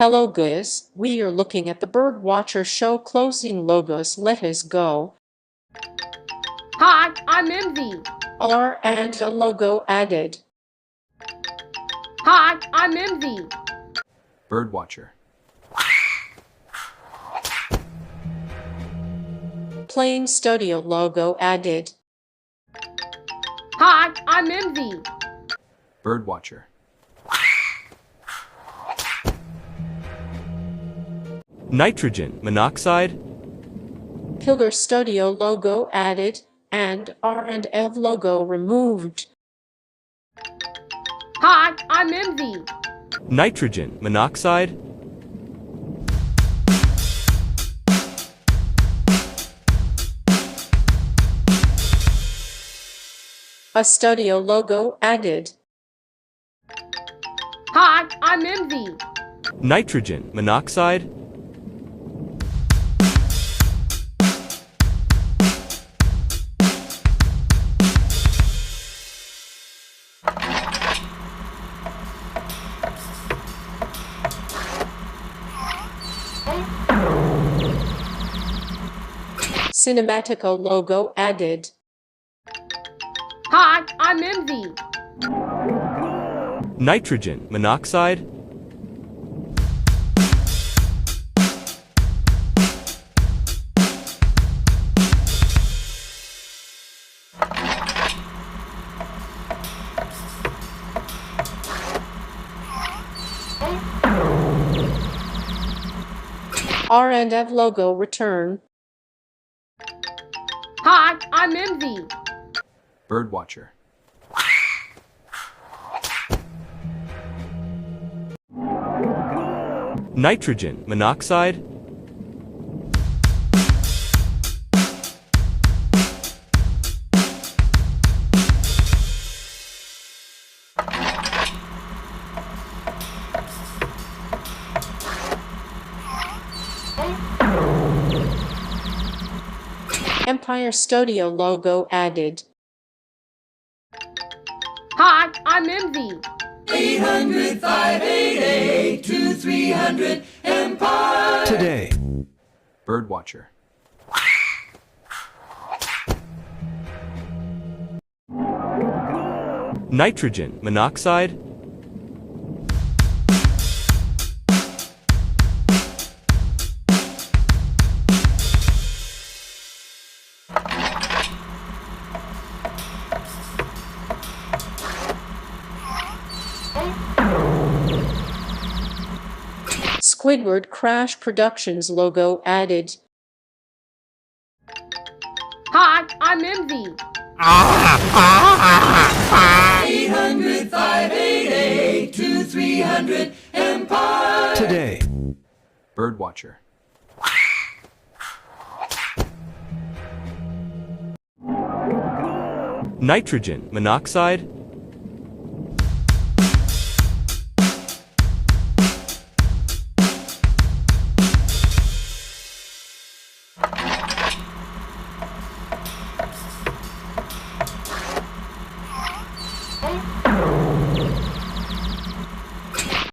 Hello guys, we are looking at the Birdwatcher show closing logos. Let us go. Hi, I'm Mimsy. R and a logo added. Hi, I'm Mimsy. Birdwatcher. Playing Studio logo added. Hi, I'm Mimsy. Birdwatcher. Nitrogen monoxide. Killer Studio logo added and R&F logo removed. Hi, I'm Mimsy. Nitrogen monoxide. A Studio logo added. Hi, I'm Mimsy. Nitrogen monoxide. Cinematico logo added. Hi, I'm Mimsy. Nitrogen monoxide. R&F logo return. Hi, I'm Mimsy. Birdwatcher. Nitrogen monoxide. Empire Studio logo added. Hi, I'm Mimsy. 800-588-2300 Empire. Today. Birdwatcher. Nitrogen monoxide. Squidward Crash Productions logo added. Hi, I'm Mimsy. 800-588-2300 Empire. Today. Birdwatcher. Nitrogen monoxide.